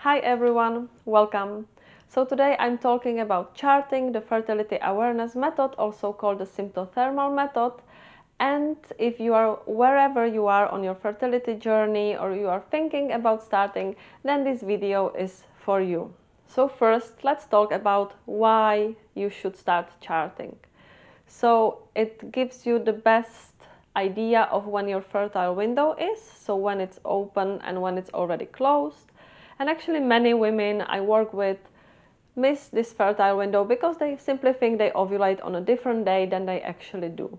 Hi everyone, welcome. So today I'm talking about charting, the fertility awareness method, also called the symptothermal method. And if you are wherever you are on your fertility journey or you are thinking about starting, then this video is for you. So first, let's talk about why you should start charting. So it gives you the best idea of when your fertile window is, so when it's open and when it's already closed. And actually many women I work with miss this fertile window because they simply think they ovulate on a different day than they actually do.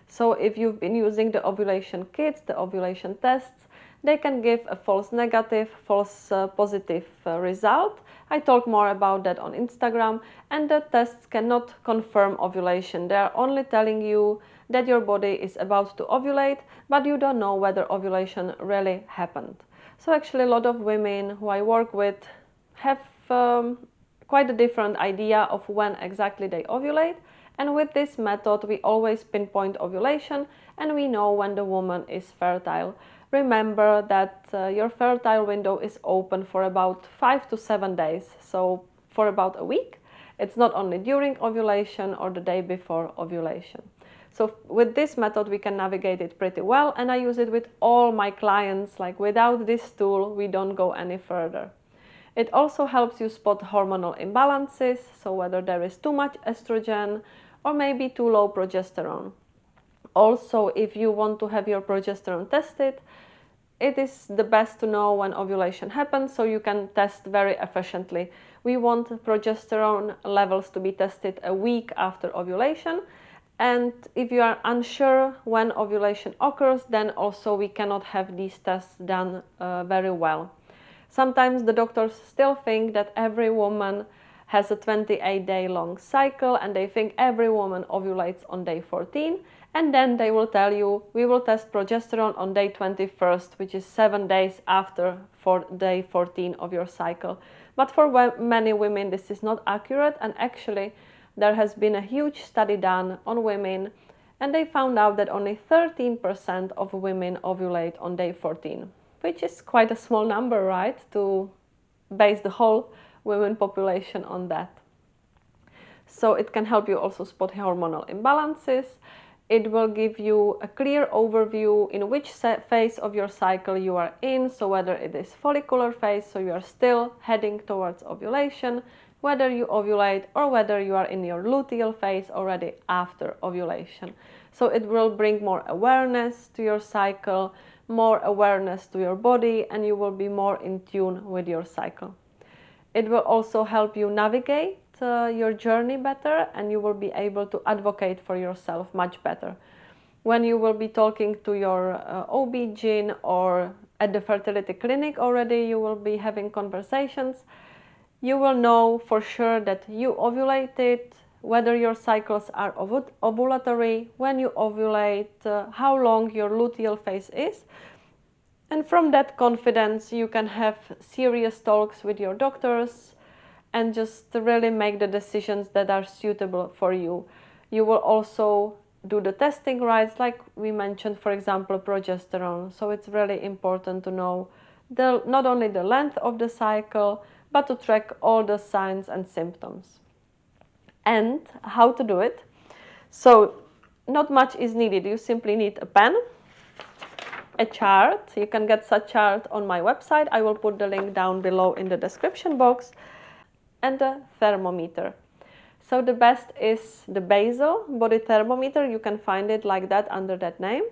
So if you've been using the ovulation kits, the ovulation tests, they can give a false negative, false positive result. I talk more about that on Instagram, and the tests cannot confirm ovulation. They are only telling you that your body is about to ovulate, but you don't know whether ovulation really happened. So actually a lot of women who I work with have quite a different idea of when exactly they ovulate. And with this method, we always pinpoint ovulation and we know when the woman is fertile. Remember that your fertile window is open for about 5 to 7 days, so for about a week. It's not only during ovulation or the day before ovulation. So with this method, we can navigate it pretty well, and I use it with all my clients. Like without this tool, we don't go any further. It also helps you spot hormonal imbalances, so whether there is too much estrogen or maybe too low progesterone. Also, if you want to have your progesterone tested, it is the best to know when ovulation happens so you can test very efficiently. We want progesterone levels to be tested a week after ovulation, and if you are unsure when ovulation occurs, then also we cannot have these tests done very well. Sometimes the doctors still think that every woman has a 28-day long cycle and they think every woman ovulates on day 14, and then they will tell you we will test progesterone on day 21st, which is 7 days after day 14 of your cycle. But for many women this is not accurate, and actually there has been a huge study done on women and they found out that only 13% of women ovulate on day 14. Which is quite a small number, right, to base the whole women population on that. So it can help you also spot hormonal imbalances. It will give you a clear overview in which phase of your cycle you are in, so whether it is follicular phase, so you are still heading towards ovulation, whether you ovulate, or whether you are in your luteal phase already after ovulation. So it will bring more awareness to your cycle, more awareness to your body, and you will be more in tune with your cycle. It will also help you navigate your journey better, and you will be able to advocate for yourself much better. When you will be talking to your OB-GYN or at the fertility clinic already, you will be having conversations. You will know for sure that you ovulated, whether your cycles are ovulatory, when you ovulate, how long your luteal phase is. And from that confidence, you can have serious talks with your doctors and just really make the decisions that are suitable for you. You will also do the testing right, like we mentioned, for example, progesterone. So it's really important to know not only the length of the cycle, but to track all the signs and symptoms. And how to do it. So not much is needed. You simply need a pen, a chart. You can get such chart on my website. I will put the link down below in the description box. And a thermometer. So the best is the basal body thermometer. You can find it like that under that name.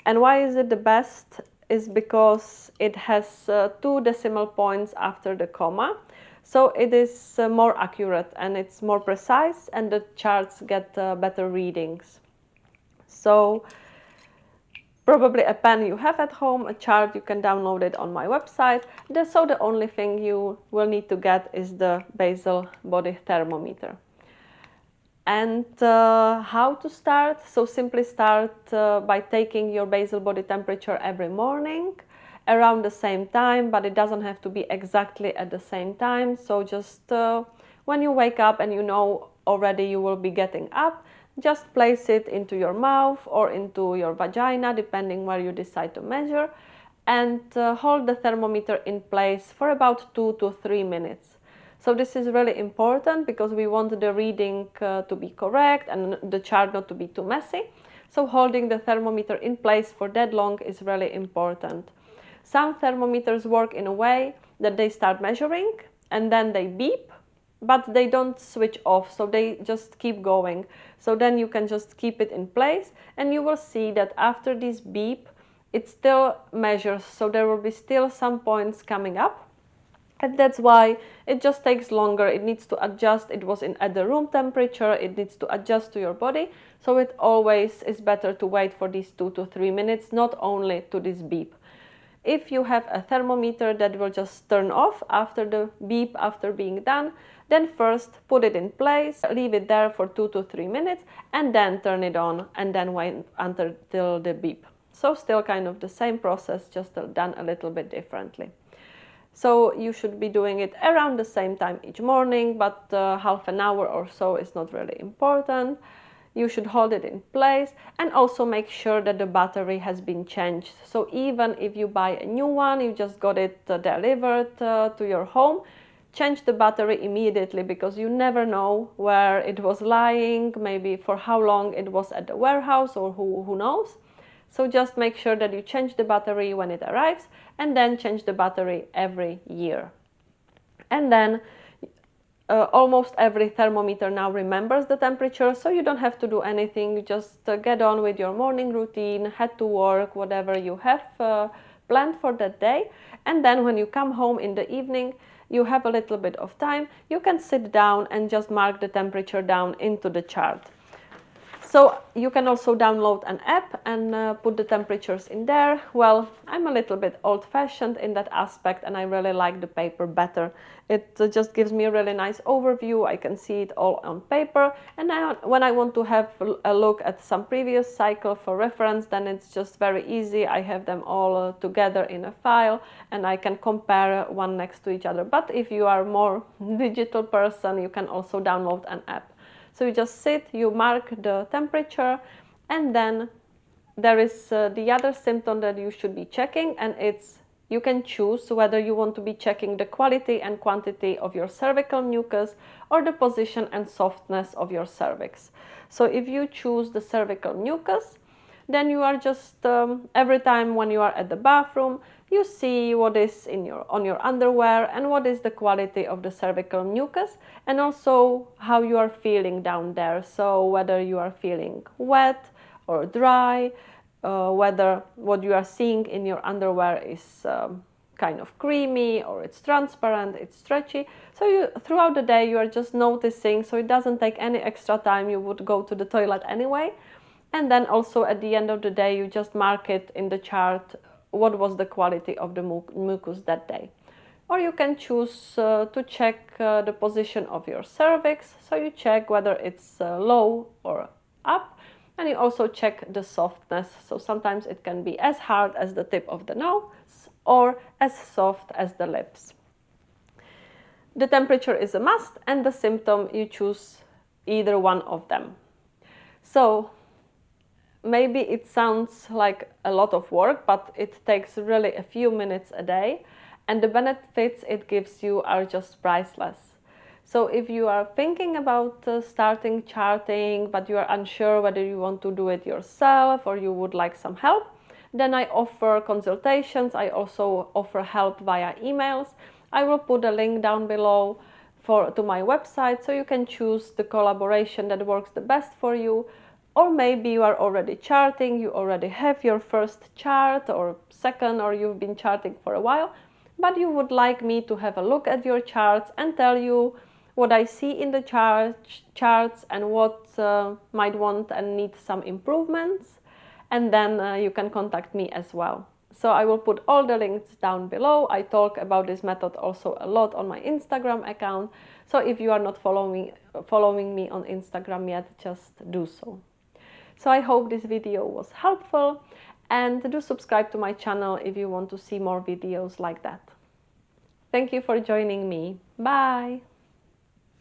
And why is it the best? Is because it has 2 decimal points after the comma. So it is more accurate and it's more precise, and the charts get better readings. So probably a pen you have at home, a chart, you can download it on my website. So the only thing you will need to get is the basal body thermometer. And how to start? So simply start by taking your basal body temperature every morning around the same time, but it doesn't have to be exactly at the same time. So just when you wake up and you know already you will be getting up, just place it into your mouth or into your vagina, depending where you decide to measure, and hold the thermometer in place for about 2 to 3 minutes. So this is really important because we want the reading to be correct and the chart not to be too messy. So holding the thermometer in place for that long is really important. Some thermometers work in a way that they start measuring and then they beep, but they don't switch off, so they just keep going. So then you can just keep it in place and you will see that after this beep, it still measures, so there will be still some points coming up. And that's why it just takes longer. It needs to adjust. It was at the room temperature. It needs to adjust to your body. So it always is better to wait for these 2 to 3 minutes, not only to this beep. If you have a thermometer that will just turn off after the beep, after being done, then first put it in place, leave it there for 2 to 3 minutes, and then turn it on, and then wait until the beep. So still kind of the same process, just done a little bit differently. So you should be doing it around the same time each morning, but half an hour or so is not really important. You should hold it in place and also make sure that the battery has been changed. So even if you buy a new one, you just got it delivered to your home, change the battery immediately, because you never know where it was lying, maybe for how long it was at the warehouse, or who knows. So just make sure that you change the battery when it arrives, and then change the battery every year. And then almost every thermometer now remembers the temperature, so you don't have to do anything. You just get on with your morning routine, head to work, whatever you have planned for that day. And then when you come home in the evening, you have a little bit of time, you can sit down and just mark the temperature down into the chart. So you can also download an app and put the temperatures in there. Well, I'm a little bit old-fashioned in that aspect, and I really like the paper better. It just gives me a really nice overview. I can see it all on paper, and when I want to have a look at some previous cycle for reference, then it's just very easy. I have them all together in a file, and I can compare one next to each other. But if you are more digital person, you can also download an app. So you just sit, you mark the temperature, and then there is the other symptom that you should be checking, and it's you can choose whether you want to be checking the quality and quantity of your cervical mucus or the position and softness of your cervix. So if you choose the cervical mucus, then you are just every time when you are at the bathroom, you see what is on your underwear and what is the quality of the cervical mucus, and also how you are feeling down there. So whether you are feeling wet or dry, whether what you are seeing in your underwear is kind of creamy, or it's transparent, it's stretchy. So throughout the day you are just noticing, so it doesn't take any extra time. You would go to the toilet anyway. And then also at the end of the day, you just mark it in the chart what was the quality of the mucus that day. Or you can choose to check the position of your cervix. So you check whether it's low or up, and you also check the softness. So sometimes it can be as hard as the tip of the nose or as soft as the lips. The temperature is a must, and the symptom, you choose either one of them. So maybe it sounds like a lot of work, but it takes really a few minutes a day, and the benefits it gives you are just priceless. So if you are thinking about starting charting, but you are unsure whether you want to do it yourself or you would like some help, then I offer consultations. I also offer help via emails. I will put a link down below to my website, so you can choose the collaboration that works the best for you. Or maybe you are already charting, you already have your first chart or second, or you've been charting for a while, but you would like me to have a look at your charts and tell you what I see in the charts and what might want and need some improvements, and then you can contact me as well. So I will put all the links down below. I talk about this method also a lot on my Instagram account, so if you are not following me on Instagram yet, just do so. So I hope this video was helpful, and do subscribe to my channel if you want to see more videos like that. Thank you for joining me. Bye!